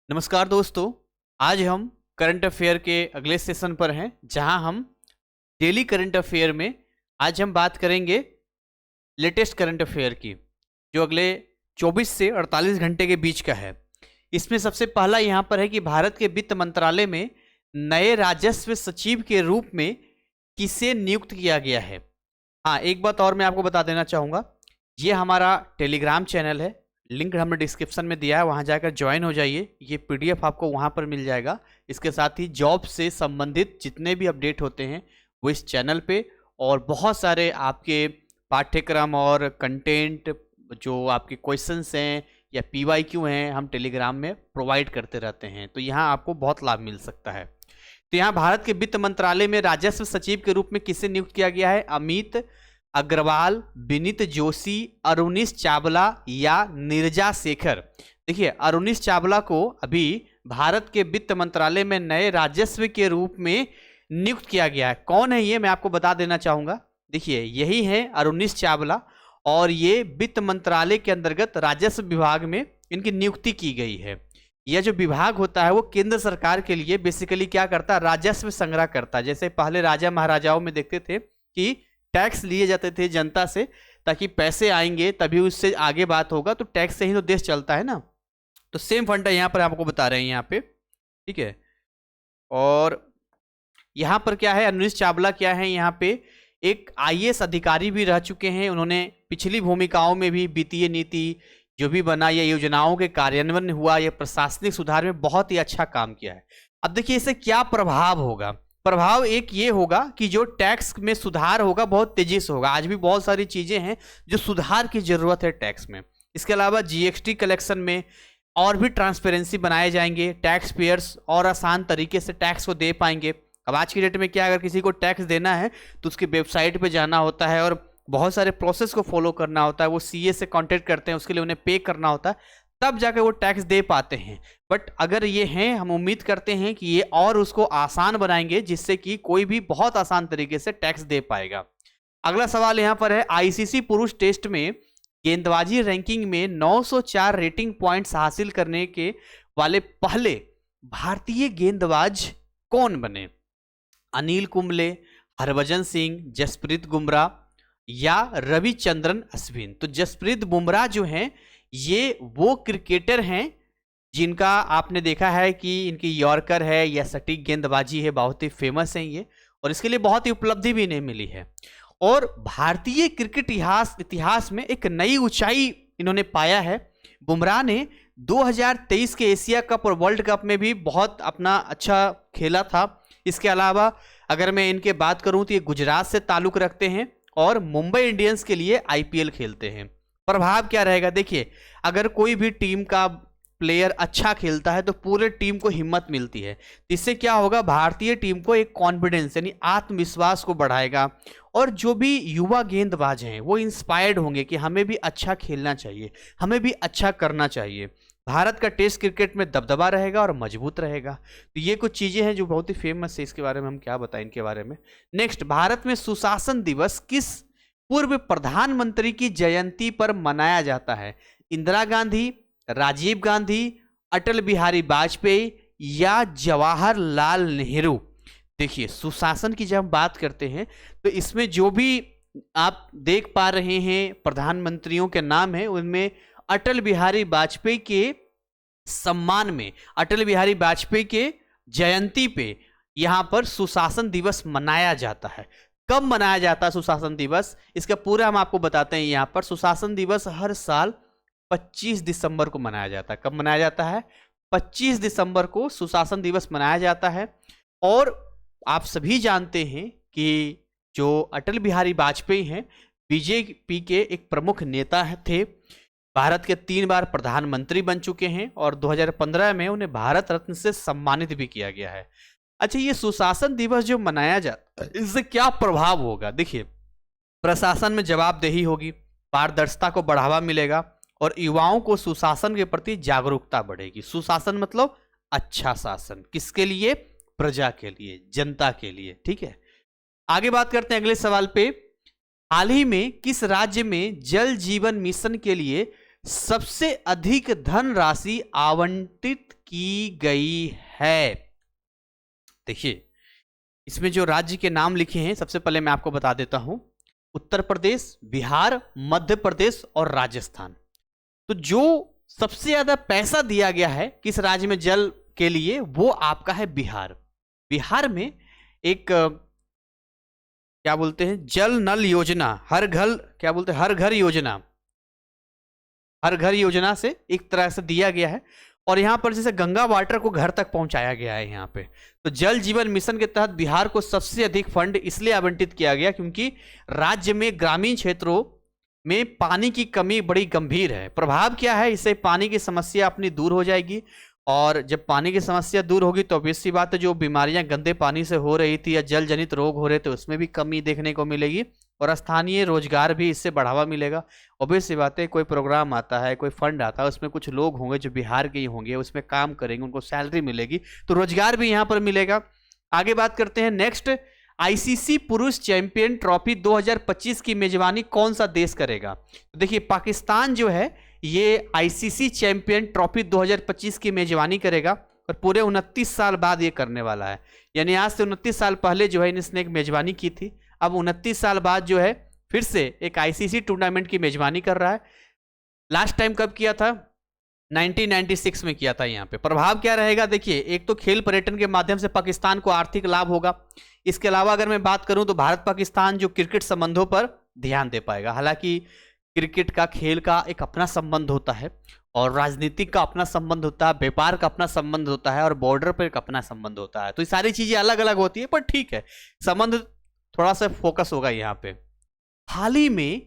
नमस्कार दोस्तों। आज हम करंट अफेयर के अगले सेशन पर हैं, जहां हम डेली करंट अफेयर में आज हम बात करेंगे लेटेस्ट करंट अफेयर की, जो अगले 24 से 48 घंटे के बीच का है। इसमें सबसे पहला यहां पर है कि भारत के वित्त मंत्रालय में नए राजस्व सचिव के रूप में किसे नियुक्त किया गया है। हाँ, एक बात और मैं आपको बता देना चाहूँगा, ये हमारा टेलीग्राम चैनल है, लिंक हमने डिस्क्रिप्शन में दिया है, वहाँ जाकर ज्वाइन हो जाइए। ये पीडीएफ आपको वहाँ पर मिल जाएगा। इसके साथ ही जॉब से संबंधित जितने भी अपडेट होते हैं वो इस चैनल पे, और बहुत सारे आपके पाठ्यक्रम और कंटेंट जो आपके क्वेश्चंस हैं या पीवाईक्यू हैं, हम टेलीग्राम में प्रोवाइड करते रहते हैं। तो यहाँ आपको बहुत लाभ मिल सकता है। तो यहाँ भारत के वित्त मंत्रालय में राजस्व सचिव के रूप में किसे नियुक्त किया गया है? अमित अग्रवाल, विनीत जोशी, अरुणीश चावला या नीरजा शेखर। देखिए, अरुणीश चावला को अभी भारत के वित्त मंत्रालय में नए राजस्व के रूप में नियुक्त किया गया है। कौन है ये, मैं आपको बता देना चाहूंगा। देखिए, यही है अरुणीश चावला, और ये वित्त मंत्रालय के अंतर्गत राजस्व विभाग में इनकी नियुक्ति की गई है। यह जो विभाग होता है वो केंद्र सरकार के लिए बेसिकली क्या करता है? राजस्व संग्रह करता है। जैसे पहले राजा महाराजाओं में देखते थे कि टैक्स लिए जाते थे जनता से, ताकि पैसे आएंगे तभी उससे आगे बात होगा, तो टैक्स से ही तो देश चलता है ना। तो सेम फंडा यहाँ पर आपको बता रहे हैं यहाँ पे, ठीक है। और यहाँ पर क्या है, अरुणीश चावला क्या है, यहाँ पे एक आईएएस अधिकारी भी रह चुके हैं। उन्होंने पिछली भूमिकाओं में भी वित्तीय नीति जो भी बना या योजनाओं के कार्यान्वयन हुआ या प्रशासनिक सुधार में बहुत ही अच्छा काम किया है। अब देखिए, इससे क्या प्रभाव होगा। प्रभाव एक ये होगा कि जो टैक्स में सुधार होगा बहुत तेजी से होगा। आज भी बहुत सारी चीजें हैं जो सुधार की जरूरत है टैक्स में। इसके अलावा जीएसटी कलेक्शन में और भी ट्रांसपेरेंसी बनाए जाएंगे। टैक्स पेयर्स और आसान तरीके से टैक्स को दे पाएंगे। अब आज की डेट में क्या, अगर किसी को टैक्स देना है तो उसकी वेबसाइट पे जाना होता है और बहुत सारे प्रोसेस को फॉलो करना होता है। वो सीए से कॉन्टेक्ट करते हैं, उसके लिए उन्हें पे करना होता है, तब जाकर वो टैक्स दे पाते हैं। बट अगर ये हैं, हम उम्मीद करते हैं कि ये और उसको आसान बनाएंगे, जिससे कि कोई भी बहुत आसान तरीके से टैक्स दे पाएगा। अगला सवाल यहाँ पर है, आईसीसी पुरुष टेस्ट में गेंदबाजी रैंकिंग में 904 रेटिंग पॉइंट्स हासिल करने के वाले पहले भारतीय गेंदबाज कौन बने? अनिल कुंबले, हरभजन सिंह, जसप्रीत बुमराह या रविचंद्रन अश्विन। तो जसप्रीत बुमराह जो हैं, ये वो क्रिकेटर हैं जिनका आपने देखा है कि इनकी यॉर्कर है या सटीक गेंदबाजी है, बहुत ही फेमस है ये, और इसके लिए बहुत ही उपलब्धि भी इन्हें मिली है। और भारतीय क्रिकेट इतिहास में एक नई ऊंचाई इन्होंने पाया है। बुमराह ने 2023 के एशिया कप और वर्ल्ड कप में भी बहुत अपना अच्छा खेला था। इसके अलावा अगर मैं इनके बात करूं तो ये गुजरात से ताल्लुक रखते हैं और मुंबई इंडियंस के लिए आईपीएल खेलते हैं। प्रभाव क्या रहेगा? देखिए, अगर कोई भी टीम का प्लेयर अच्छा खेलता है तो पूरे टीम को हिम्मत मिलती है। इससे क्या होगा, भारतीय टीम को एक कॉन्फिडेंस यानी आत्मविश्वास को बढ़ाएगा, और जो भी युवा गेंदबाज हैं वो इंस्पायर्ड होंगे कि हमें भी अच्छा खेलना चाहिए, हमें भी अच्छा करना चाहिए। भारत का टेस्ट क्रिकेट में दबदबा रहेगा और मजबूत रहेगा। तो ये कुछ चीजें हैं जो बहुत ही फेमस है। इसके बारे में हम क्या बताएं इनके बारे में। नेक्स्ट, भारत में सुशासन दिवस किस पूर्व प्रधानमंत्री की जयंती पर मनाया जाता है? इंदिरा गांधी, राजीव गांधी, अटल बिहारी वाजपेयी या जवाहरलाल नेहरू। देखिए, सुशासन की जब हम बात करते हैं तो इसमें जो भी आप देख पा रहे हैं प्रधानमंत्रियों के नाम हैं, उनमें अटल बिहारी वाजपेयी के सम्मान में, अटल बिहारी वाजपेयी के जयंती पे यहां पर सुशासन दिवस मनाया जाता है। कब मनाया जाता है सुशासन दिवस, इसका पूरा हम आपको बताते हैं। यहां पर सुशासन दिवस हर साल 25 दिसंबर को मनाया जाता है। कब मनाया जाता है? 25 दिसंबर को सुशासन दिवस मनाया जाता है। और आप सभी जानते हैं कि जो अटल बिहारी वाजपेयी हैं, बीजेपी के एक प्रमुख नेता थे, भारत के 3 बार प्रधानमंत्री बन चुके हैं, और 2015 में उन्हें भारत रत्न से सम्मानित भी किया गया है। अच्छा, ये सुशासन दिवस जो मनाया जाता है, इससे क्या प्रभाव होगा? देखिए, प्रशासन में जवाबदेही होगी, पारदर्शिता को बढ़ावा मिलेगा, और युवाओं को सुशासन के प्रति जागरूकता बढ़ेगी। सुशासन मतलब अच्छा शासन, किसके लिए? प्रजा के लिए, जनता के लिए, ठीक है। आगे बात करते हैं अगले सवाल पे। हाल ही में किस राज्य में जल जीवन मिशन के लिए सबसे अधिक धनराशि आवंटित की गई है। देखिए इसमें जो राज्य के नाम लिखे हैं सबसे पहले मैं आपको बता देता हूं, उत्तर प्रदेश, बिहार, मध्य प्रदेश और राजस्थान। तो जो सबसे ज्यादा पैसा दिया गया है किस राज्य में जल के लिए, वो आपका है बिहार। बिहार में एक क्या बोलते हैं, जल नल योजना, हर घर, क्या बोलते हैं, हर घर योजना, हर घर योजना से एक तरह से दिया गया है। और यहां पर जैसे गंगा वाटर को घर तक पहुंचाया गया है यहां पे। तो जल जीवन मिशन के तहत बिहार को सबसे अधिक फंड इसलिए आवंटित किया गया क्योंकि राज्य में ग्रामीण क्षेत्रों में पानी की कमी बड़ी गंभीर है। प्रभाव क्या है, इससे पानी की समस्या अपनी दूर हो जाएगी, और जब पानी की समस्या दूर होगी तो ऑब्वियस सी बात है जो बीमारियां गंदे पानी से हो रही थी या जल जनित रोग हो रहे थे उसमें भी कमी देखने को मिलेगी, और स्थानीय रोजगार भी इससे बढ़ावा मिलेगा। ऑब्वियस सी बात है कोई प्रोग्राम आता है, कोई फंड आता है, उसमें कुछ लोग होंगे जो बिहार के ही होंगे, उसमें काम करेंगे, उनको सैलरी मिलेगी, तो रोजगार भी यहाँ पर मिलेगा। आगे बात करते हैं नेक्स्ट, आईसीसी पुरुष चैंपियन ट्रॉफी 2025 की मेजबानी कौन सा देश करेगा? तो देखिए पाकिस्तान जो है ये आईसीसी चैंपियन ट्रॉफी 2025 की मेजबानी करेगा, और पूरे 29 साल बाद ये करने वाला है। यानी आज से 29 साल पहले जो है इसने एक मेजबानी की थी, अब 29 साल बाद जो है फिर से एक आईसीसी टूर्नामेंट की मेजबानी कर रहा है। लास्ट टाइम कब किया था? 1996 में किया था। यहाँ पे प्रभाव क्या रहेगा? देखिए एक तो खेल पर्यटन के माध्यम से पाकिस्तान को आर्थिक लाभ होगा। इसके अलावा अगर मैं बात करूं तो भारत पाकिस्तान जो क्रिकेट संबंधों पर ध्यान दे पाएगा। हालांकि क्रिकेट का, खेल का एक अपना संबंध होता है, और राजनीतिक का अपना संबंध होता है, व्यापार का अपना संबंध होता है, और बॉर्डर पर एक अपना संबंध होता है। तो ये सारी चीजें अलग अलग होती है, पर ठीक है संबंध थोड़ा सा फोकस होगा यहाँ पे। हाल ही में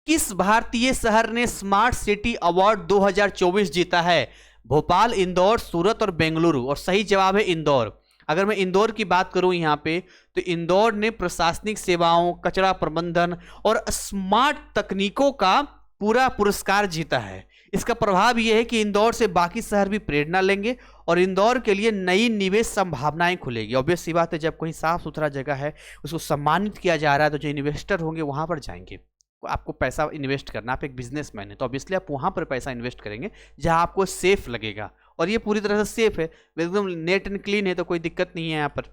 किस भारतीय शहर ने स्मार्ट सिटी अवार्ड 2024 जीता है? भोपाल, इंदौर, सूरत और बेंगलुरु, और सही जवाब है इंदौर। अगर मैं इंदौर की बात करूं यहाँ पे, तो इंदौर ने प्रशासनिक सेवाओं, कचरा प्रबंधन और स्मार्ट तकनीकों का पूरा पुरस्कार जीता है। इसका प्रभाव यह है कि इंदौर से बाकी शहर भी प्रेरणा लेंगे और इंदौर के लिए नई निवेश संभावनाएं खुलेगी। ऑब्वियस सी बात है जब कहीं साफ सुथरा जगह है उसको सम्मानित किया जा रहा है, तो जो इन्वेस्टर होंगे वहां पर जाएंगे। आपको पैसा इन्वेस्ट करना, आप एक बिजनेसमैन है तो ऑब्वियसली आप वहां पर पैसा इन्वेस्ट करेंगे जहां आपको सेफ लगेगा, और ये पूरी तरह से सेफ है, एकदम नेट एंड क्लीन है, तो कोई दिक्कत नहीं है यहाँ पर।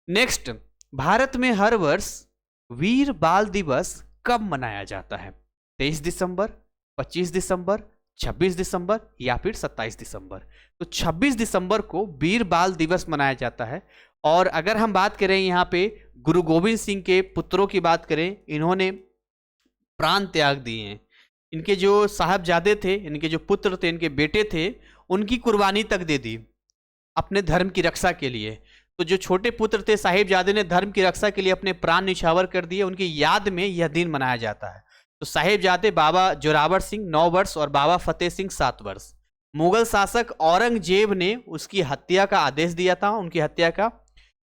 नेक्स्ट, भारत में हर वर्ष वीर बाल दिवस कब मनाया जाता है? 23 दिसंबर, 25 दिसंबर, 26 दिसंबर या फिर 27 दिसंबर? तो 26 दिसंबर को वीर बाल दिवस मनाया जाता है। और अगर हम बात करें यहाँ पे गुरु गोविंद सिंह के पुत्रों की बात करें, इन्होंने प्राण त्याग दिए हैं। इनके जो साहबजादे थे, इनके जो पुत्र थे, इनके बेटे थे, उनकी कुर्बानी तक दे दी अपने धर्म की रक्षा के लिए। तो जो छोटे पुत्र थे साहिबजादे ने धर्म की रक्षा के लिए अपने प्राण निछावर कर दिए, उनकी याद में यह दिन मनाया जाता है। तो साहिबजादे बाबा जोरावर सिंह 9 वर्ष और बाबा फतेह सिंह 7 वर्ष। मुगल शासक औरंगजेब ने उसकी हत्या का आदेश दिया था, उनकी हत्या का।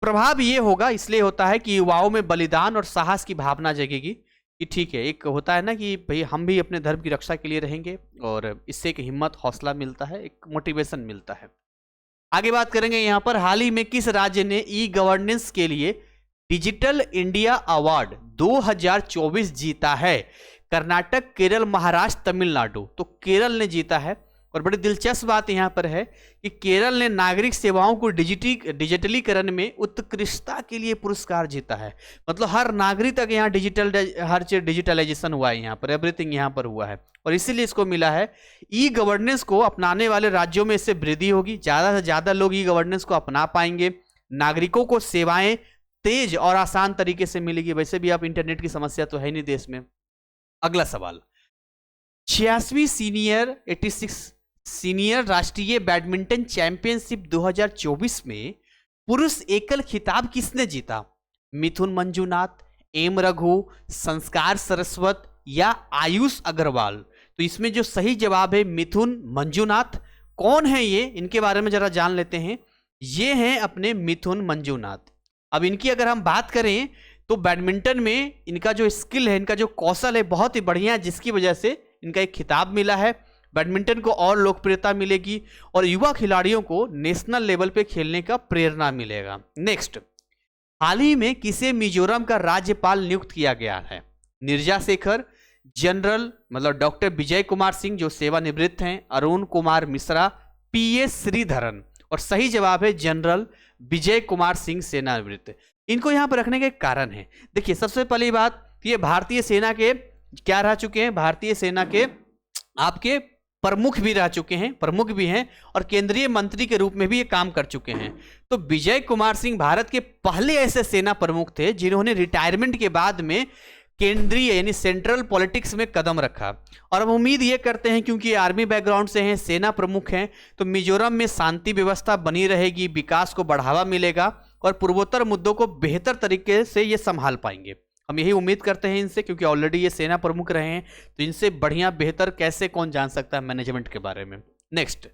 प्रभाव ये होगा, इसलिए होता है कि युवाओं में बलिदान और साहस की भावना जगेगी कि ठीक है, एक होता है ना कि भाई हम भी अपने धर्म की रक्षा के लिए रहेंगे, और इससे एक हिम्मत, हौसला मिलता है, एक मोटिवेशन मिलता है। आगे बात करेंगे यहाँ पर, हाल ही में किस राज्य ने ई गवर्नेंस के लिए डिजिटल इंडिया अवार्ड 2024 जीता है? कर्नाटक, केरल, महाराष्ट्र, तमिलनाडु। तो केरल ने जीता है, और बड़ी दिलचस्प बात यहाँ पर है कि केरल ने नागरिक सेवाओं को डिजिटलीकरण में उत्कृष्टता के लिए पुरस्कार जीता है। मतलब हर नागरिक तक यहाँ हर चीज डिजिटलाइजेशन हुआ है, यहाँ पर एवरीथिंग यहाँ पर हुआ है, और इसीलिए इसको मिला है। ई गवर्नेंस को अपनाने वाले राज्यों में इससे वृद्धि होगी, ज्यादा से ज्यादा लोग ई गवर्नेंस को अपना पाएंगे, नागरिकों को सेवाएं तेज और आसान तरीके से मिलेगी। वैसे भी आप इंटरनेट की समस्या तो है नहीं देश में। अगला सवाल, 86 सीनियर राष्ट्रीय बैडमिंटन चैंपियनशिप 2024 में पुरुष एकल खिताब किसने जीता? मिथुन मंजुनाथ, एम रघु, संस्कार सरस्वत या आयुष अग्रवाल? तो इसमें जो सही जवाब है मिथुन मंजुनाथ। कौन है ये, इनके बारे में जरा जान लेते हैं। ये हैं अपने मिथुन मंजुनाथ। अब इनकी अगर हम बात करें तो बैडमिंटन में इनका जो स्किल है, इनका जो कौशल है बहुत ही बढ़िया है, जिसकी वजह से इनका एक खिताब मिला है। बैडमिंटन को और लोकप्रियता मिलेगी और युवा खिलाड़ियों को नेशनल लेवल पे खेलने का प्रेरणा मिलेगा। नेक्स्ट, हाल ही में किसे मिजोरम का राज्यपाल नियुक्त किया गया है? नीरजा शेखर, जनरल मतलब डॉक्टर विजय कुमार सिंह जो सेवानिवृत्त हैं, अरुण कुमार मिश्रा, PS श्रीधरन, और सही जवाब है जनरल विजय कुमार सिंह सेनानिवृत्त। इनको यहां पर रखने के कारण है, देखिए सबसे पहली बात, ये भारतीय सेना के क्या रह चुके हैं, भारतीय सेना के आपके प्रमुख भी रह चुके हैं, प्रमुख भी हैं, और केंद्रीय मंत्री के रूप में भी ये काम कर चुके हैं। तो विजय कुमार सिंह भारत के पहले ऐसे सेना प्रमुख थे जिन्होंने रिटायरमेंट के बाद में केंद्रीय यानी सेंट्रल पॉलिटिक्स में कदम रखा। और हम उम्मीद ये करते हैं, क्योंकि आर्मी बैकग्राउंड से हैं, सेना प्रमुख हैं, तो मिजोरम में शांति व्यवस्था बनी रहेगी, विकास को बढ़ावा मिलेगा और पूर्वोत्तर मुद्दों को बेहतर तरीके से ये संभाल पाएंगे। हम यही उम्मीद करते हैं इनसे, क्योंकि ऑलरेडी ये सेना प्रमुख रहे हैं, तो इनसे बढ़िया बेहतर कैसे कौन जान सकता है मैनेजमेंट के बारे में। नेक्स्ट,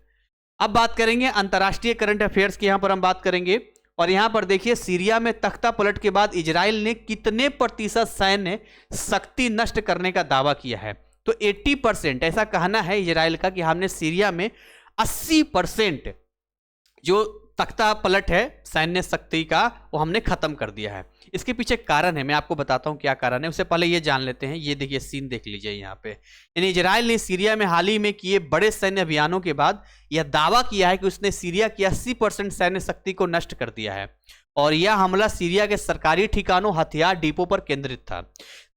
अब बात करेंगे अंतर्राष्ट्रीय करंट अफेयर्स की, यहां पर हम बात करेंगे। और यहां पर देखिए, सीरिया में तख्ता पलट के बाद इजराइल ने कितने प्रतिशत सैन्य शक्ति नष्ट करने का दावा किया है? तो 80% ऐसा कहना है इजराइल का कि हमने सीरिया में 80% जो तख्ता पलट है सैन्य शक्ति का, वो हमने खत्म कर दिया है। इसके पीछे कारण है, मैं आपको बताता हूं क्या कारण है, उससे पहले ये जान लेते हैं। ये देखिए सीन देख लीजिए यहाँ पे, यानी इजराइल ने सीरिया में हाल ही में किए बड़े सैन्य अभियानों के बाद यह दावा किया है कि उसने सीरिया की 80% सैन्य शक्ति को नष्ट कर दिया है, और यह हमला सीरिया के सरकारी ठिकानों, हथियार डिपो पर केंद्रित था।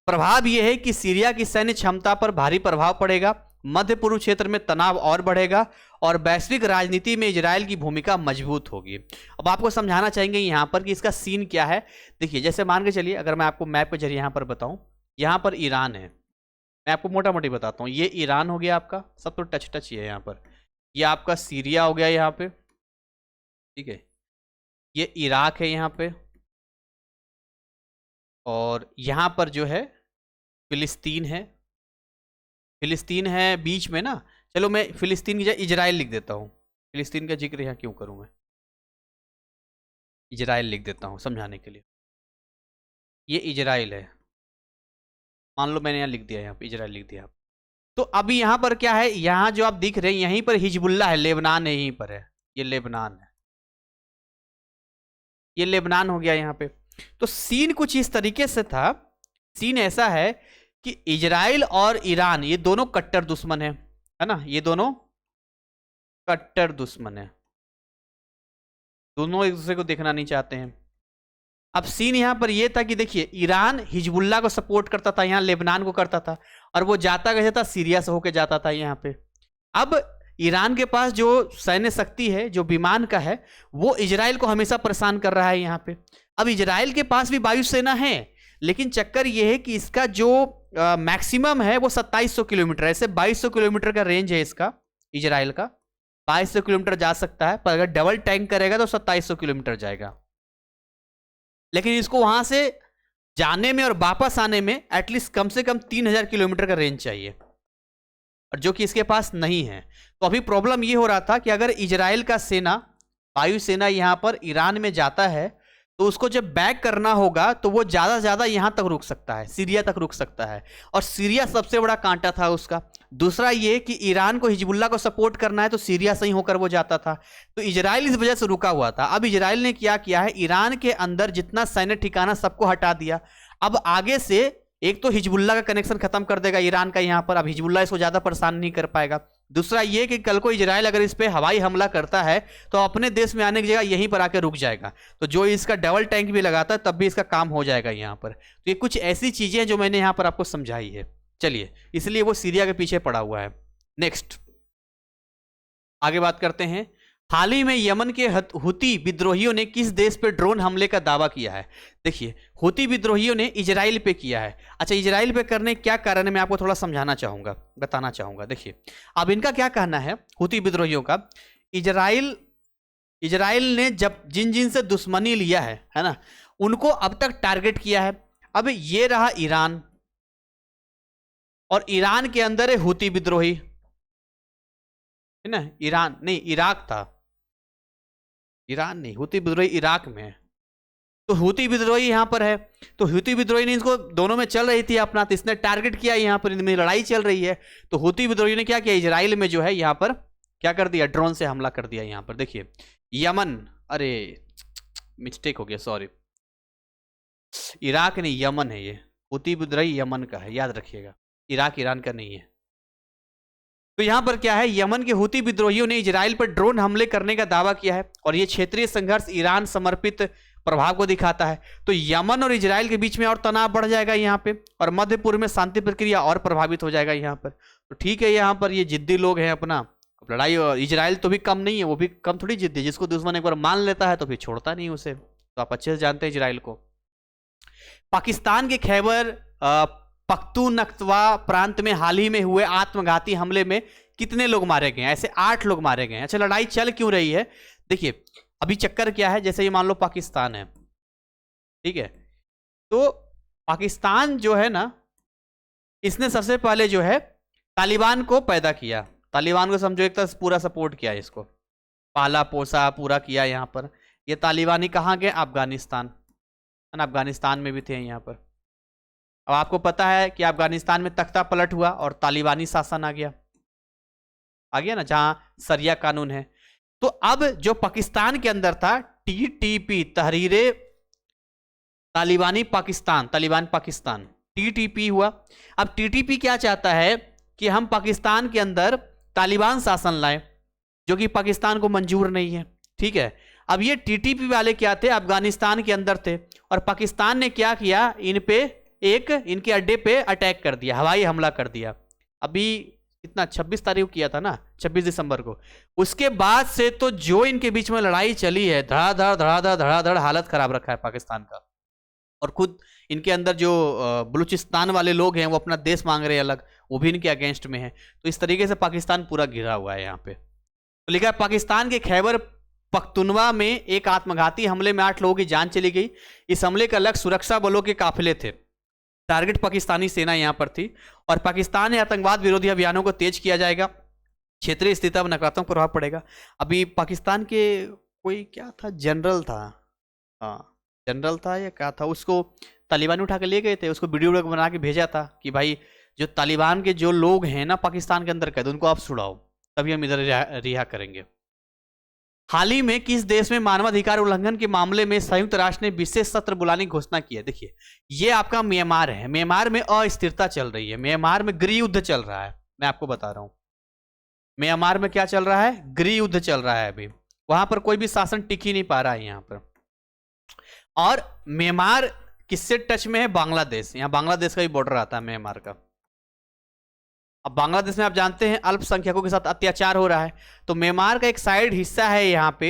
प्रभाव यह है कि सीरिया की सैन्य क्षमता पर भारी प्रभाव पड़ेगा, मध्य पूर्व क्षेत्र में तनाव और बढ़ेगा, और वैश्विक राजनीति में इजराइल की भूमिका मजबूत होगी। अब आपको समझाना चाहेंगे यहां पर कि इसका सीन क्या है। देखिए, जैसे मान के चलिए, अगर मैं आपको मैप के जरिए यहां पर बताऊं, यहां पर ईरान है, मैं आपको मोटा मोटी बताता हूं, ये ईरान हो गया आपका, सब तो टच ही है यहाँ पर। ये आपका सीरिया हो गया यहाँ पे, ठीक है, ये इराक है यहाँ पे, और यहाँ पर जो है फिलिस्तीन है बीच में ना। चलो मैं फिलिस्तीन की जगह इजराइल लिख देता हूँ, फिलिस्तीन का जिक्र यहाँ क्यों करूँ, मैं इजराइल लिख देता हूँ समझाने के लिए। ये इजराइल है, मान लो मैंने यहाँ लिख दिया, यहाँ पे इजराइल लिख दिया। तो अभी यहाँ पर क्या है, यहाँ जो आप दिख रहे हैं यहीं पर हिजबुल्ला है, लेबनान है, यहीं पर है, ये लेबनान है, ये लेबनान हो गया यहाँ पे। तो सीन कुछ इस तरीके से था, सीन ऐसा है कि इजराइल और ईरान ये दोनों कट्टर दुश्मन है ना, ये दोनों कट्टर दुश्मन है, दोनों एक दूसरे को देखना नहीं चाहते हैं। अब सीन यहां पर यह था कि देखिए, ईरान हिजबुल्ला को सपोर्ट करता था, यहां लेबनान को करता था, और वो जाता कैसे था, सीरिया से होकर जाता था यहां पे। अब ईरान के पास जो सैन्य शक्ति है, जो विमान का है, वो इजराइल को हमेशा परेशान कर रहा है यहाँ पे। अब इजराइल के पास भी वायुसेना है, लेकिन चक्कर यह है कि इसका जो मैक्सिमम है वो 2700 किलोमीटर, ऐसे 2200 किलोमीटर का रेंज है इसका, इजराइल का 2200 किलोमीटर जा सकता है, पर अगर डबल टैंक करेगा तो 2700 किलोमीटर जाएगा। लेकिन इसको वहां से जाने में और वापस आने में एटलीस्ट कम से कम 3000 किलोमीटर का रेंज चाहिए, और जो कि इसके पास नहीं है। तो अभी प्रॉब्लम ये हो रहा था कि अगर इजराइल का सेना, वायुसेना यहां पर ईरान में जाता है, तो उसको जब बैक करना होगा तो वो ज़्यादा से ज़्यादा यहाँ तक रुक सकता है, सीरिया तक रुक सकता है, और सीरिया सबसे बड़ा कांटा था उसका। दूसरा ये कि ईरान को हिजबुल्ला को सपोर्ट करना है तो सीरिया से ही होकर वो जाता था, तो इजराइल इस वजह से रुका हुआ था। अब इजराइल ने क्या किया है, ईरान के अंदर जितना सैन्य ठिकाना सबको हटा दिया। अब आगे से एक तो हिजबुल्ला का कनेक्शन खत्म कर देगा ईरान का यहाँ पर, अब हिजबुल्ला इसको ज़्यादा परेशान नहीं कर पाएगा। दूसरा ये कि कल को इजराइल अगर इस पर हवाई हमला करता है तो अपने देश में आने की जगह यहीं पर आकर रुक जाएगा, तो जो इसका डबल टैंक भी लगाता है तब भी इसका काम हो जाएगा यहाँ पर। तो ये कुछ ऐसी चीज़ें हैं जो मैंने यहाँ पर आपको समझाई है। चलिए, इसलिए वो सीरिया के पीछे पड़ा हुआ है। नेक्स्ट आगे बात करते हैं। हाल ही में यमन के हुती विद्रोहियों ने किस देश पे ड्रोन हमले का दावा किया है? देखिए, हुती विद्रोहियों ने इजराइल पे किया है। अच्छा, इजराइल पे करने क्या कारण है, मैं आपको थोड़ा समझाना चाहूंगा, बताना चाहूंगा। देखिए, अब इनका क्या कहना है हुती विद्रोहियों का, इजराइल ने जब जिन जिन से दुश्मनी लिया है ना, उनको अब तक टारगेट किया है। अब ये रहा ईरान, और ईरान के अंदर है हुती विद्रोही, है ना, ईरान नहीं, इराक था, ईरान नहीं, हुती विद्रोही इराक में है। तो हुती विद्रोही यहां पर है, तो हुती विद्रोही ने इसको, दोनों में चल रही थी अपना, तो इसने टारगेट किया, यहां पर इनमें लड़ाई चल रही है, तो हुती विद्रोही ने क्या किया, इजराइल में जो है यहां पर क्या कर दिया, ड्रोन से हमला कर दिया। यहां पर देखिए यमन, अरे मिस्टेक हो गया, सॉरी, इराक नहीं यमन है, ये हुती विद्रोही यमन का है, याद रखिएगा, इराक ईरान का नहीं है। तो यहां पर क्या है, यमन के हुती विद्रोहियों ने इजराइल पर ड्रोन हमले करने का दावा किया है और यह क्षेत्रीय संघर्ष ईरान समर्पित प्रभाव को दिखाता है। तो यमन और इजराइल के बीच में और तनाव बढ़ जाएगा यहाँ पे, और मध्य पूर्व में शांति प्रक्रिया और प्रभावित हो जाएगा यहाँ पर। तो ठीक है, यहाँ पर ये जिद्दी लोग हैं अपना लड़ाई, और इजराइल तो भी कम नहीं है, वो भी कम थोड़ी जिद्दी, जिसको दुश्मन एक बार मान लेता है तो फिर छोड़ता नहीं उसे। तो आप अच्छे से जानते हैं इजराइल को। पाकिस्तान के खैबर पख्तूनख्वा प्रांत में हाल ही में हुए आत्मघाती हमले में कितने लोग मारे गए? ऐसे 8 लोग मारे गए। अच्छा, लड़ाई चल क्यों रही है? देखिए अभी चक्कर क्या है, जैसे ये मान लो पाकिस्तान है, ठीक है, तो पाकिस्तान जो है ना, इसने सबसे पहले जो है तालिबान को पैदा किया। तालिबान को समझो एक तरह पूरा सपोर्ट किया, इसको पाला पोसा पूरा किया यहाँ पर। ये तालिबानी कहाँ गए? अफगानिस्तान, है ना, अफगानिस्तान में भी थे यहाँ पर। अब आपको पता है कि अफगानिस्तान में तख्ता पलट हुआ और तालिबानी शासन आ गया ना, जहां सरिया कानून है। तो अब जो पाकिस्तान के अंदर था टीटीपी, तहरीरे तालिबानी पाकिस्तान, तालिबान पाकिस्तान, टीटीपी हुआ। अब टीटीपी क्या चाहता है कि हम पाकिस्तान के अंदर तालिबान शासन लाएं, जो कि पाकिस्तान को मंजूर नहीं है, ठीक है। अब ये टीटीपी वाले क्या थे? अफगानिस्तान के अंदर थे, और पाकिस्तान ने क्या किया, इन पे इनके अड्डे पे अटैक कर दिया, हवाई हमला कर दिया। अभी कितना 26 तारीख को किया था ना, 26 दिसंबर को। उसके बाद से तो जो इनके बीच में लड़ाई चली है, धड़ाधड़ हालत खराब रखा है पाकिस्तान का। और खुद इनके अंदर जो बलूचिस्तान वाले लोग हैं वो अपना देश मांग रहे हैं अलग, वो भी इनके अगेंस्ट में है। तो इस तरीके से पाकिस्तान पूरा घिरा हुआ है यहाँ पे। तो लिखा है पाकिस्तान के खैबर पख्तूनवा में एक आत्मघाती हमले में 8 लोगों की जान चली गई। इस हमले का लक्ष्य सुरक्षा बलों के काफिले थे, टारगेट पाकिस्तानी सेना यहां पर थी, और पाकिस्तान ने आतंकवाद विरोधी अभियानों को तेज किया जाएगा, क्षेत्रीय स्थिरता पर नकारात्मक प्रभाव पड़ेगा। अभी पाकिस्तान के कोई क्या था, जनरल था, हाँ जनरल था या क्या था, उसको तालिबान उठा के ले गए थे, उसको वीडियो बना के भेजा था कि भाई जो तालिबान के जो लोग हैं ना पाकिस्तान के अंदर कैद, उनको आप छुड़ाओ, तभी हम इधर रिहा करेंगे। हाल ही में किस देश में मानवाधिकार उल्लंघन के मामले में संयुक्त राष्ट्र ने विशेष सत्र बुलाने की घोषणा की है? देखिए ये आपका म्यांमार है। म्यांमार में अस्थिरता चल रही है, म्यांमार में गृह युद्ध चल रहा है। मैं आपको बता रहा हूं म्यांमार में क्या चल रहा है, गृह युद्ध चल रहा है। अभी वहां पर कोई भी शासन टिक ही नहीं पा रहा है यहाँ पर। और म्यांमार किससे टच में है? बांग्लादेश। यहाँ बांग्लादेश का भी बॉर्डर आता है म्यांमार का। अब बांग्लादेश में आप जानते हैं अल्पसंख्यकों के साथ अत्याचार हो रहा है, तो म्यांमार का एक साइड हिस्सा है यहाँ पे,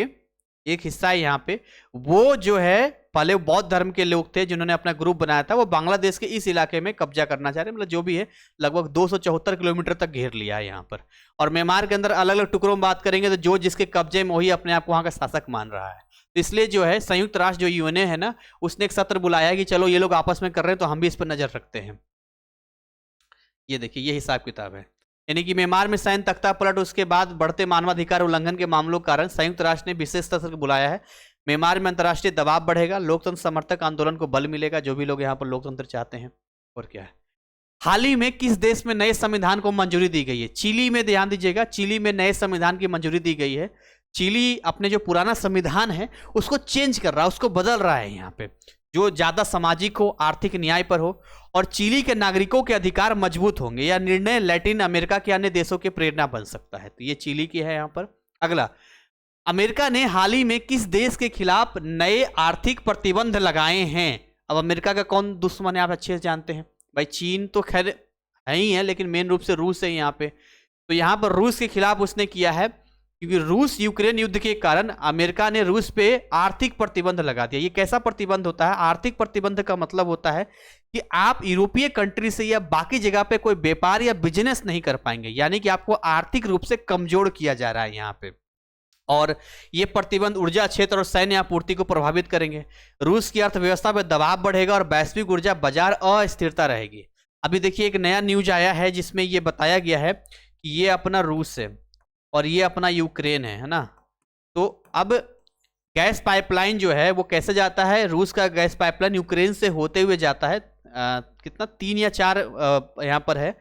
एक हिस्सा है यहाँ पे, वो जो है पहले बौद्ध धर्म के लोग थे जिन्होंने अपना ग्रुप बनाया था, वो बांग्लादेश के इस इलाके में कब्जा करना चाह रहे, मतलब जो भी है लगभग 274 किलोमीटर तक घेर लिया है यहाँ पर। और म्यांमार के अंदर अलग अलग टुकड़ों में बात करेंगे तो जो जिसके कब्जे में वही अपने आप को वहाँ का शासक मान रहा है। तो इसलिए जो है संयुक्त राष्ट्र जो यूएनए है ना, उसने एक सत्र बुलाया है कि चलो ये लोग आपस में कर रहे हैं तो हम भी इस पर नजर रखते हैं। ये देखिए ये हिसाब किताब है, यानी कि म्यांमार में सैन्य तख्ता पलट, उसके बाद बढ़ते मानवाधिकार उल्लंघन के मामलों के कारण संयुक्त राष्ट्र ने विशेष सत्र बुलाया है। म्यांमार में अंतर्राष्ट्रीय दबाव बढ़ेगा, लोकतंत्र समर्थक आंदोलन को बल मिलेगा, जो भी लोग यहाँ पर लोकतंत्र चाहते हैं। और क्या है, हाल ही में किस देश में नए संविधान को मंजूरी दी गई है? चिली में, ध्यान दीजिएगा, चिली में नए संविधान की मंजूरी दी गई है। चिली अपने जो पुराना संविधान है उसको चेंज कर रहा है, उसको बदल रहा है यहाँ पे, जो ज्यादा सामाजिक हो, आर्थिक न्याय पर हो, और चिली के नागरिकों के अधिकार मजबूत होंगे। यह निर्णय लैटिन अमेरिका के अन्य देशों के प्रेरणा बन सकता है। तो ये चिली की है यहाँ पर। अगला, अमेरिका ने हाल ही में किस देश के खिलाफ नए आर्थिक प्रतिबंध लगाए हैं? अब अमेरिका का कौन दुश्मन है आप अच्छे से जानते हैं भाई, चीन तो खैर है ही है, लेकिन मेन रूप से रूस है यहाँ पे। तो यहाँ पर रूस के खिलाफ उसने किया है, क्योंकि रूस यूक्रेन युद्ध के कारण अमेरिका ने रूस पे आर्थिक प्रतिबंध लगा दिया। ये कैसा प्रतिबंध होता है? आर्थिक प्रतिबंध का मतलब होता है कि आप यूरोपीय कंट्री से या बाकी जगह पे कोई व्यापार या बिजनेस नहीं कर पाएंगे, यानी कि आपको आर्थिक रूप से कमजोर किया जा रहा है यहाँ पे। और ये प्रतिबंध ऊर्जा क्षेत्र और सैन्य आपूर्ति को प्रभावित करेंगे। रूस की अर्थव्यवस्था पर दबाव बढ़ेगा और वैश्विक ऊर्जा बाजार अस्थिरता रहेगी। अभी देखिए एक नया न्यूज आया है जिसमें ये बताया गया है कि ये अपना रूस है और ये अपना यूक्रेन है ना। तो अब गैस पाइपलाइन जो है वो कैसे जाता है? रूस का गैस पाइपलाइन यूक्रेन से होते हुए जाता है, कितना 3 या 4 यहाँ पर है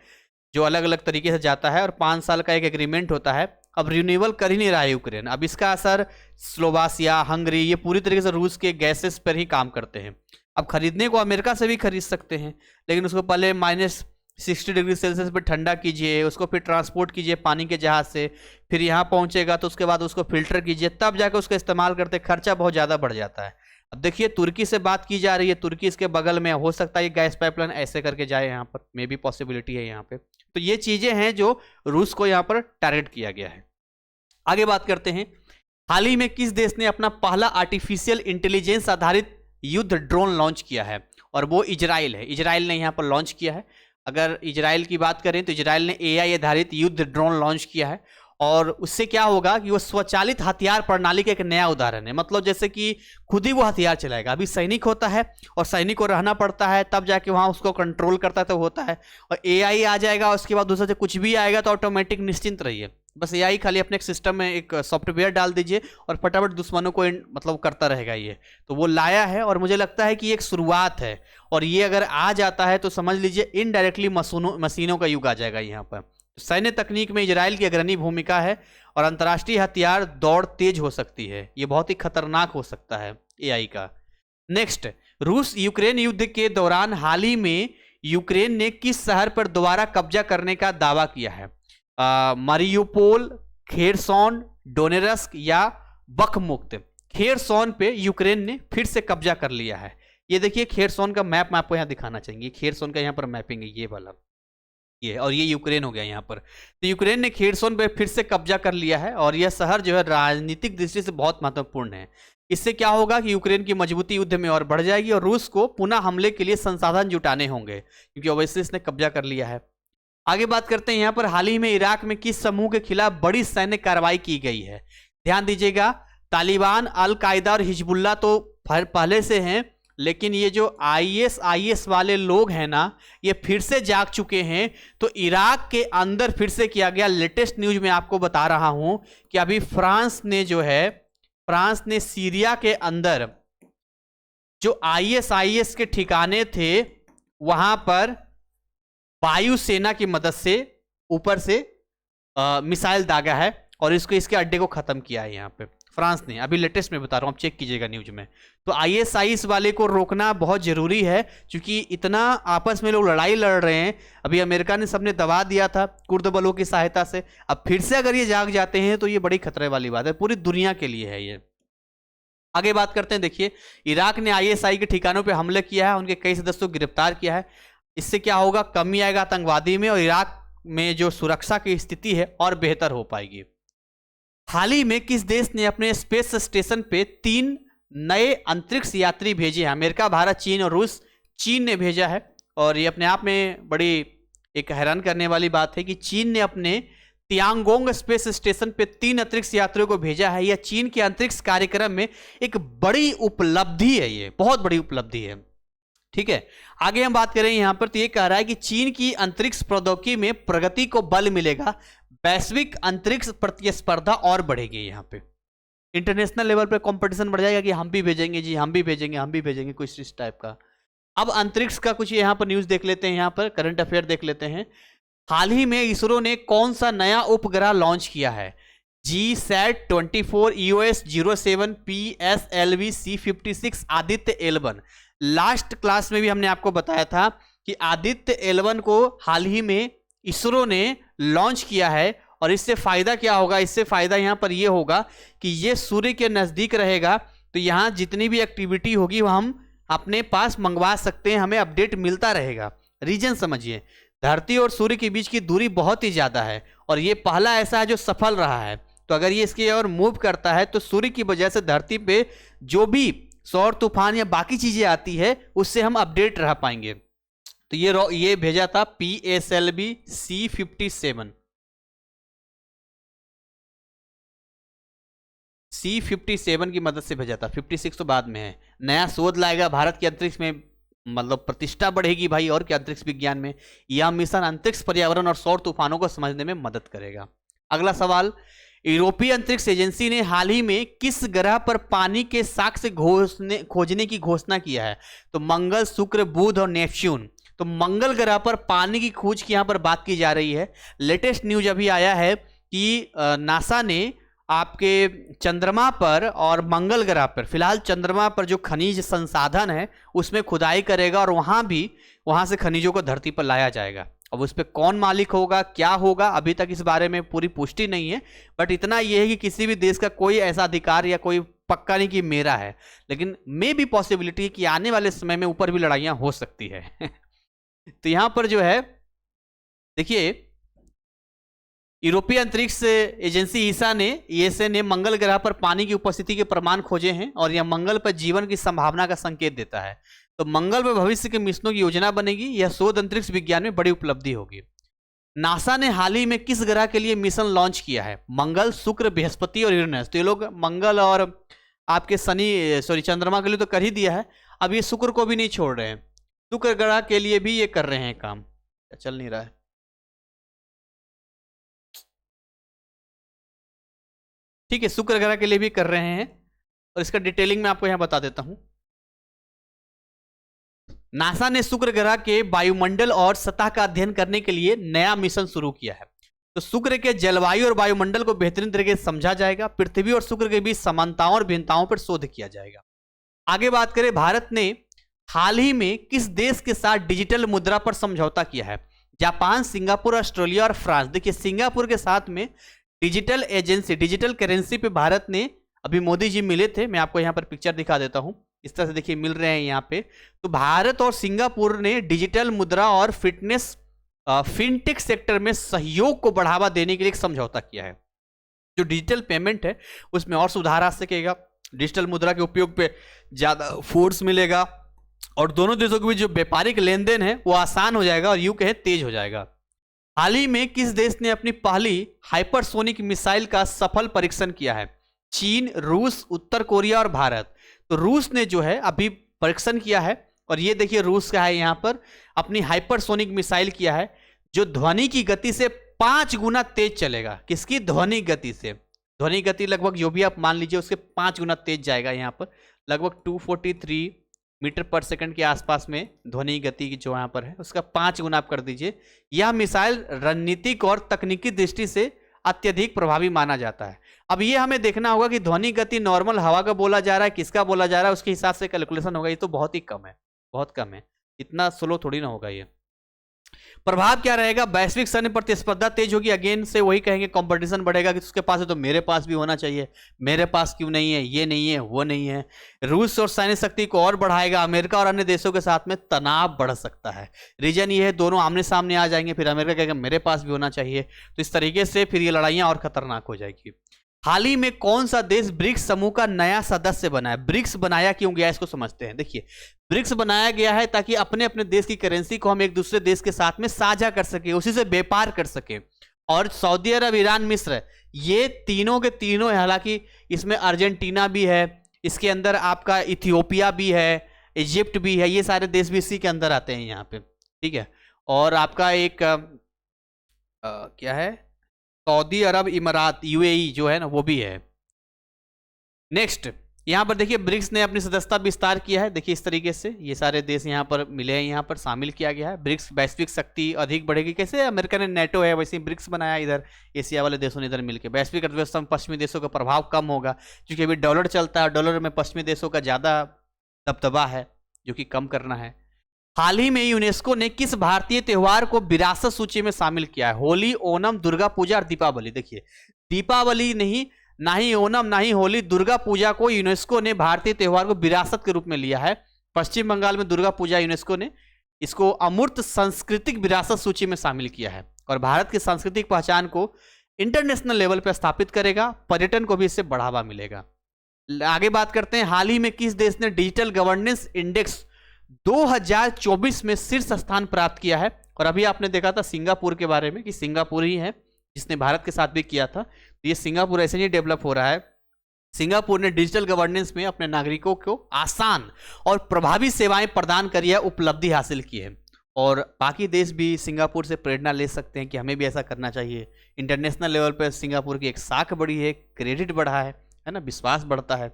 जो अलग अलग तरीके से जाता है, और 5 साल का एक एग्रीमेंट होता है। अब रिन्यूएबल कर ही नहीं रहा है यूक्रेन। अब इसका असर स्लोवाकिया, हंगरी, ये पूरी तरीके से रूस के गैसेस पर ही काम करते हैं। अब खरीदने को अमेरिका से भी खरीद सकते हैं, लेकिन उसको पहले 60 डिग्री सेल्सियस पे ठंडा कीजिए, उसको फिर ट्रांसपोर्ट कीजिए पानी के जहाज से, फिर यहाँ पहुँचेगा तो उसके बाद उसको फिल्टर कीजिए, तब जाकर उसका इस्तेमाल करते, खर्चा बहुत ज़्यादा बढ़ जाता है। अब देखिए तुर्की से बात की जा रही है, तुर्की इसके बगल में, हो सकता है ये गैस पाइपलाइन ऐसे करके जाए यहाँ पर, मे भी पॉसिबिलिटी है यहाँ पे। तो ये चीज़ें हैं जो रूस को यहाँ पर टारगेट किया गया है। आगे बात करते हैं, हाल ही में किस देश ने अपना पहला आर्टिफिशियल इंटेलिजेंस आधारित युद्ध ड्रोन लॉन्च किया है? और वो इजराइल है। इजराइल ने यहाँ पर लॉन्च किया है। अगर इजराइल की बात करें तो इजराइल ने एआई आधारित युद्ध ड्रोन लॉन्च किया है, और उससे क्या होगा कि वो स्वचालित हथियार प्रणाली का एक नया उदाहरण है। मतलब जैसे कि खुद ही वो हथियार चलाएगा। अभी सैनिक होता है और सैनिक को रहना पड़ता है, तब जाके वहां उसको कंट्रोल करता है तो होता है, और एआई आ जाएगा, उसके बाद दूसरा से कुछ भी आएगा तो ऑटोमेटिक निश्चिंत रहिए, बस एआई खाली अपने एक सिस्टम में एक सॉफ्टवेयर डाल दीजिए और फटाफट दुश्मनों को मतलब करता रहेगा ये। तो वो लाया है, और मुझे लगता है कि एक शुरुआत है, और ये अगर आ जाता है तो समझ लीजिए इनडायरेक्टली मशीनों का युग आ जाएगा यहाँ पर। सैन्य तकनीक में इजराइल की अग्रणी भूमिका है, और अंतर्राष्ट्रीय हथियार दौड़ तेज हो सकती है, ये बहुत ही खतरनाक हो सकता है एआई का। नेक्स्ट, रूस यूक्रेन युद्ध के दौरान हाल ही में यूक्रेन ने किस शहर पर दोबारा कब्जा करने का दावा किया है? मारियुपोल, खेरसोन, डोनेरस्क या बखमुक्त? खेरसोन पे यूक्रेन ने फिर से कब्जा कर लिया है। ये देखिए खेरसोन का मैप मैं आपको यहाँ दिखाना चाहिए, खेरसोन का यहाँ पर मैपिंग है, ये वाला, ये, और ये यूक्रेन हो गया यहाँ पर। तो यूक्रेन ने खेरसोन पे फिर से कब्जा कर लिया है, और यह शहर जो है राजनीतिक दृष्टि से बहुत महत्वपूर्ण है। इससे क्या होगा कि यूक्रेन की मजबूती युद्ध में और बढ़ जाएगी, और रूस को पुनः हमले के लिए संसाधन जुटाने होंगे, क्योंकि ओवैसी इसने कब्जा कर लिया है। आगे बात करते हैं यहाँ पर, हाल ही में इराक में किस समूह के खिलाफ बड़ी सैन्य कार्रवाई की गई है? ध्यान दीजिएगा, तालिबान, अल कायदा और हिजबुल्ला तो पहले से हैं, लेकिन ये जो आईएस वाले लोग हैं ना, ये फिर से जाग चुके हैं। तो इराक के अंदर फिर से किया गया, लेटेस्ट न्यूज में आपको बता रहा हूं कि अभी फ्रांस ने सीरिया के अंदर जो आईएस के ठिकाने थे, वहां पर वायुसेना की मदद से ऊपर से मिसाइल दागा है, और इसके अड्डे को खत्म किया है यहाँ पे फ्रांस ने। अभी लेटेस्ट में बता रहा हूँ, आप चेक कीजिएगा न्यूज में। तो आईएस वाले को रोकना बहुत जरूरी है, क्योंकि इतना आपस में लोग लड़ाई लड़ रहे हैं। अभी अमेरिका ने सबने दबा दिया था कुर्द बलों की सहायता से, अब फिर से अगर ये जाग जाते हैं तो ये बड़ी खतरे वाली बात है, पूरी दुनिया के लिए है ये। आगे बात करते हैं, देखिए इराक ने आईएसआई के ठिकानों पर हमले किया है, उनके कई सदस्यों को गिरफ्तार किया है। इससे क्या होगा, कमी आएगा आतंकवादी में, और इराक में जो सुरक्षा की स्थिति है और बेहतर हो पाएगी। हाल ही में किस देश ने अपने स्पेस स्टेशन पे 3 नए अंतरिक्ष यात्री भेजे हैं? अमेरिका, भारत, चीन और रूस। चीन ने भेजा है, और ये अपने आप में बड़ी एक हैरान करने वाली बात है कि चीन ने अपने तियांगोंग स्पेस स्टेशन पे 3 अंतरिक्ष यात्रियों को भेजा है। यह चीन के अंतरिक्ष कार्यक्रम में एक बड़ी उपलब्धि है, ये बहुत बड़ी उपलब्धि है। ठीक है, आगे हम बात करें यहां पर, तो ये कह रहा है कि चीन की अंतरिक्ष प्रौद्योगिकी में प्रगति को बल मिलेगा, वैश्विक अंतरिक्ष प्रतिस्पर्धा और बढ़ेगी। यहाँ पे इंटरनेशनल लेवल पे कंपटीशन बढ़ जाएगा कि हम भी भेजेंगे जी, हम भी भेजेंगे कुछ इस टाइप का। अब अंतरिक्ष का कुछ यहाँ पर न्यूज देख लेते हैं, यहाँ पर करंट अफेयर देख लेते हैं। हाल ही में इसरो ने कौन सा नया उपग्रह लॉन्च किया है? GSAT-24 EOS 07 PSLV C56 Aditya L1। Last class में भी हमने आपको बताया था कि आदित्य L1 को हाल ही में इसरो ने लॉन्च किया है, और इससे फायदा क्या होगा? इससे फायदा यहां पर यह होगा कि ये सूर्य के नजदीक रहेगा, तो यहां जितनी भी एक्टिविटी होगी वो हम अपने पास मंगवा सकते हैं, हमें अपडेट मिलता रहेगा। रीजन समझिए, धरती और सूर्य के बीच की दूरी बहुत ही ज्यादा है, और ये पहला ऐसा है जो सफल रहा है। तो अगर ये इसकी ओर मूव करता है तो सूर्य की वजह से धरती पे जो भी सौर तूफान या बाकी चीजें आती है उससे हम अपडेट रह पाएंगे। तो ये भेजा था PSLV C57 की मदद से भेजा था। 56 तो बाद में है। नया शोध लाएगा, भारत के अंतरिक्ष में मतलब प्रतिष्ठा बढ़ेगी भाई, और क्या अंतरिक्ष विज्ञान में। यह मिशन अंतरिक्ष पर्यावरण और सौर तूफानों को समझने में मदद करेगा। अगला सवाल, यूरोपीय अंतरिक्ष एजेंसी ने हाल ही में किस ग्रह पर पानी के साक्ष्य खोजने की घोषणा किया है? तो मंगल, शुक्र, बुध और नेपच्यून। तो मंगल ग्रह पर पानी की खोज की यहां पर बात की जा रही है। लेटेस्ट न्यूज अभी आया है कि नासा ने आपके चंद्रमा पर और मंगल ग्रह पर, फिलहाल चंद्रमा पर जो खनिज संसाधन है उसमें खुदाई करेगा, और वहां से खनिजों को धरती पर लाया जाएगा। अब उस पर कौन मालिक होगा, क्या होगा, अभी तक इस बारे में पूरी पुष्टि नहीं है, बट इतना यह है कि किसी भी देश का कोई ऐसा अधिकार या कोई पक्का नहीं कि मेरा है, लेकिन मे भी पॉसिबिलिटी है कि आने वाले समय में ऊपर भी लड़ाइयां हो सकती है। तो यहां पर जो है देखिए, यूरोपीय अंतरिक्ष एजेंसी ईसा ने मंगल ग्रह पर पानी की उपस्थिति के प्रमाण खोजे हैं और यह मंगल पर जीवन की संभावना का संकेत देता है। तो मंगल पर भविष्य के मिशनों की योजना बनेगी। यह शोध अंतरिक्ष विज्ञान में बड़ी उपलब्धि होगी। नासा ने हाल ही में किस ग्रह के लिए मिशन लॉन्च किया है? मंगल, शुक्र, बृहस्पति और यूरेनस। तो ये लोग मंगल और आपके चंद्रमा के लिए तो कर ही दिया है, अब ये शुक्र को भी नहीं छोड़ रहे हैं। शुक्र ग्रह के लिए भी ये कर रहे हैं काम। चल नहीं रहा है, ठीक है, शुक्र ग्रह के लिए भी कर रहे हैं और इसका डिटेलिंग मैं आपको यहां बता देता हूं। नासा ने शुक्र ग्रह के वायुमंडल और सतह का अध्ययन करने के लिए नया मिशन शुरू किया है। तो शुक्र के जलवायु और वायुमंडल को बेहतरीन तरीके से समझा जाएगा। पृथ्वी और शुक्र के बीच समानताओं और भिन्नताओं पर शोध किया जाएगा। आगे बात करें, भारत ने हाल ही में किस देश के साथ डिजिटल मुद्रा पर समझौता किया है? जापान, सिंगापुर, ऑस्ट्रेलिया और फ्रांस। देखिए, सिंगापुर के साथ में डिजिटल एजेंसी, डिजिटल करेंसी पे भारत ने, अभी मोदी जी मिले थे, मैं आपको यहां पर पिक्चर दिखा देता हूं, इस तरह से देखिए मिल रहे हैं यहाँ पे। तो भारत और सिंगापुर ने डिजिटल मुद्रा और फिनटेक सेक्टर में सहयोग को बढ़ावा देने के लिए एक समझौता किया है। जो डिजिटल पेमेंट है उसमें और सुधार आ सकेगा, डिजिटल मुद्रा के उपयोग पे ज्यादा फोर्स मिलेगा और दोनों देशों के बीच जो व्यापारिक लेन देन है वो आसान हो जाएगा और यूं कहें तेज हो जाएगा। हाल ही में किस देश ने अपनी पहली हाइपरसोनिक मिसाइल का सफल परीक्षण किया है? चीन, रूस, उत्तर कोरिया और भारत। तो रूस ने जो है अभी परीक्षण किया है और ये देखिए रूस का है, यहां पर अपनी हाइपरसोनिक मिसाइल किया है जो ध्वनि की गति से 5 गुना तेज चलेगा। किसकी? ध्वनि गति से। ध्वनि गति लगभग जो भी आप मान लीजिए उसके 5 गुना तेज जाएगा। यहां पर लगभग 243 मीटर पर सेकंड के आसपास में ध्वनि गति की जो यहां पर है उसका 5 गुना आप कर दीजिए। यह मिसाइल रणनीतिक और तकनीकी दृष्टि से अत्यधिक प्रभावी माना जाता है। अब ये हमें देखना होगा कि ध्वनि गति नॉर्मल हवा का बोला जा रहा है, किसका बोला जा रहा है, उसके हिसाब से कैलकुलेशन होगा। ये तो बहुत ही कम है, बहुत कम है, इतना स्लो थोड़ी ना होगा ये। प्रभाव क्या रहेगा? वैश्विक सैन्य प्रतिस्पर्धा तेज होगी। अगेन से वही कहेंगे, कंपटीशन बढ़ेगा कि उसके पास है तो मेरे पास भी होना चाहिए, मेरे पास क्यों नहीं है, ये नहीं है, वो नहीं है। रूस और सैन्य शक्ति को और बढ़ाएगा। अमेरिका और अन्य देशों के साथ में तनाव बढ़ सकता है। रीजन ये है, दोनों आमने सामने आ जाएंगे, फिर अमेरिका कहेगा मेरे पास भी होना चाहिए, तो इस तरीके से फिर ये लड़ाइयां और खतरनाक हो जाएगी। हाल ही में कौन सा देश ब्रिक्स समूह का नया सदस्य बना है? ब्रिक्स बनाया क्यों गया इसको समझते हैं। देखिए, ब्रिक्स बनाया गया है ताकि अपने अपने देश की करेंसी को हम एक दूसरे देश के साथ में साझा कर सके, उसी से व्यापार कर सके। और सऊदी अरब, ईरान, मिस्र, ये तीनों के तीनों, हालांकि इसमें अर्जेंटीना भी है, इसके अंदर आपका इथियोपिया भी है, इजिप्ट भी है, ये सारे देश भी इसी के अंदर आते हैं यहाँ पे, ठीक है। और आपका एक क्या है, सऊदी अरब, इमारात, यूएई जो है ना, वो भी है। नेक्स्ट यहां पर देखिए, ब्रिक्स ने अपनी सदस्यता विस्तार किया है। देखिए इस तरीके से ये सारे देश यहां पर मिले हैं, यहां पर शामिल किया गया है। ब्रिक्स वैश्विक शक्ति अधिक बढ़ेगी। कैसे अमेरिका ने नेटो है, वैसे ही ब्रिक्स बनाया इधर, एशिया वाले देशों ने इधर मिलकर। वैश्विक अर्थव्यवस्था में पश्चिमी देशों का प्रभाव कम होगा, क्योंकि अभी डॉलर चलता है, डॉलर में पश्चिमी देशों का ज्यादा दबदबा है, जो कि कम करना है। हाल ही में यूनेस्को ने किस भारतीय त्योहार को विरासत सूची में शामिल किया है? होली, ओणम, दुर्गा पूजा और दीपावली। देखिए, दीपावली नहीं, ना ही ओणम, ना ही होली, दुर्गा पूजा को यूनेस्को ने भारतीय त्योहार को विरासत के रूप में लिया है। पश्चिम बंगाल में दुर्गा पूजा यूनेस्को ने इसको अमूर्त सांस्कृतिक विरासत सूची में शामिल किया है और भारत की सांस्कृतिक पहचान को इंटरनेशनल लेवल पर स्थापित करेगा। पर्यटन को भी इससे बढ़ावा मिलेगा। आगे बात करते हैं, हाल ही में किस देश ने डिजिटल गवर्नेंस इंडेक्स 2024 में शीर्ष स्थान प्राप्त किया है? और अभी आपने देखा था सिंगापुर के बारे में कि सिंगापुर ही है जिसने भारत के साथ भी किया था। तो ये सिंगापुर ऐसे नहीं डेवलप हो रहा है। सिंगापुर ने डिजिटल गवर्नेंस में अपने नागरिकों को आसान और प्रभावी सेवाएं प्रदान कर यह उपलब्धि हासिल की है। और बाकी देश भी सिंगापुर से प्रेरणा ले सकते हैं कि हमें भी ऐसा करना चाहिए। इंटरनेशनल लेवल पर सिंगापुर की एक साख बढ़ी है, क्रेडिट बढ़ा है ना, विश्वास बढ़ता है।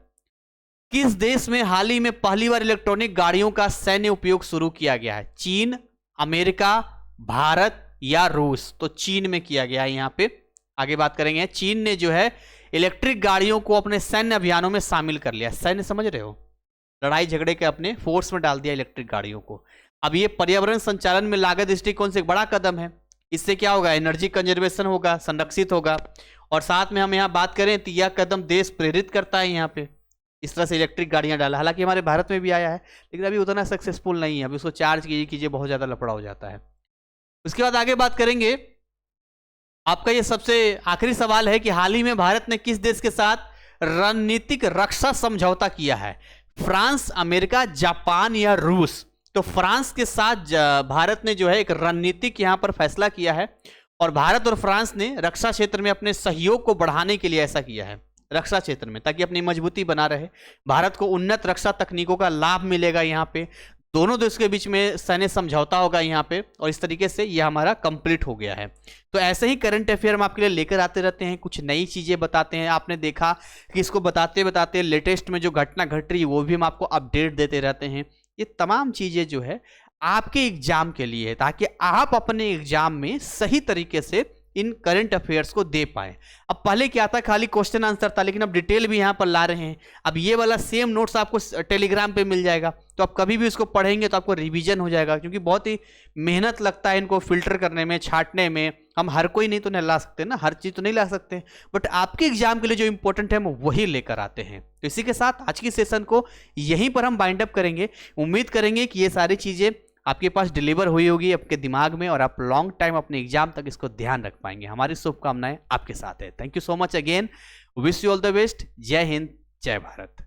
किस देश में हाल ही में पहली बार इलेक्ट्रॉनिक गाड़ियों का सैन्य उपयोग शुरू किया गया है? चीन, अमेरिका, भारत या रूस? तो चीन में किया गया है। यहां पे आगे बात करेंगे, चीन ने जो है इलेक्ट्रिक गाड़ियों को अपने सैन्य अभियानों में शामिल कर लिया। सैन्य समझ रहे हो, लड़ाई झगड़े के अपने फोर्स में डाल दिया इलेक्ट्रिक गाड़ियों को। अब ये पर्यावरण संचालन में लागत दृष्टिकोण से एक बड़ा कदम है। इससे क्या होगा, एनर्जी कंजर्वेशन होगा, संरक्षित होगा। और साथ में हम यहाँ बात करें तो यह कदम देश प्रेरित करता है यहाँ पे, इस तरह से इलेक्ट्रिक गाड़ियाँ डाला। हालांकि हमारे भारत में भी आया है, लेकिन अभी उतना सक्सेसफुल नहीं है। अभी उसको चार्ज कीजिए बहुत ज़्यादा लफड़ा हो जाता है। उसके बाद आगे बात करेंगे, आपका ये सबसे आखिरी सवाल है कि हाल ही में भारत ने किस देश के साथ रणनीतिक रक्षा समझौता किया है? फ्रांस, अमेरिका, जापान या रूस? तो फ्रांस के साथ भारत ने जो है एक रणनीतिक यहां पर फैसला किया है, और भारत और फ्रांस ने रक्षा क्षेत्र में अपने सहयोग को बढ़ाने के लिए ऐसा किया है, रक्षा क्षेत्र में, ताकि अपनी मजबूती बना रहे। भारत को उन्नत रक्षा तकनीकों का लाभ मिलेगा यहाँ पे, दोनों देशों के बीच में सैन्य समझौता होगा यहाँ पे, और इस तरीके से ये हमारा कंप्लीट हो गया है। तो ऐसे ही करंट अफेयर हम आपके लिए लेकर आते रहते हैं, कुछ नई चीजें बताते हैं। आपने देखा कि इसको बताते बताते लेटेस्ट में जो घटना घट रही है वो भी हम आपको अपडेट देते रहते हैं। ये तमाम चीजें जो है आपके एग्जाम के लिए है, ताकि आप अपने एग्जाम में सही तरीके से इन करंट अफेयर्स को दे पाए। अब पहले क्या था, खाली क्वेश्चन आंसर था, लेकिन अब डिटेल भी यहाँ पर ला रहे हैं। अब ये वाला सेम नोट्स आपको टेलीग्राम पे मिल जाएगा, तो आप कभी भी उसको पढ़ेंगे तो आपको रिवीजन हो जाएगा, क्योंकि बहुत ही मेहनत लगता है इनको फिल्टर करने में, छांटने में। हम हर कोई नहीं तो नहीं ला सकते ना, हर चीज़ तो नहीं ला सकते, बट आपके एग्जाम के लिए जो इंपॉर्टेंट है हम वही लेकर आते हैं। तो इसी के साथ आज की सेशन को यहीं पर हम बाइंड अप करेंगे। उम्मीद करेंगे कि ये सारी चीज़ें आपके पास डिलीवर हुई होगी आपके दिमाग में, और आप लॉन्ग टाइम अपने एग्जाम तक इसको ध्यान रख पाएंगे। हमारी शुभकामनाएं आपके साथ है। Thank you so much again, wish you all the best. जय हिंद, जय भारत।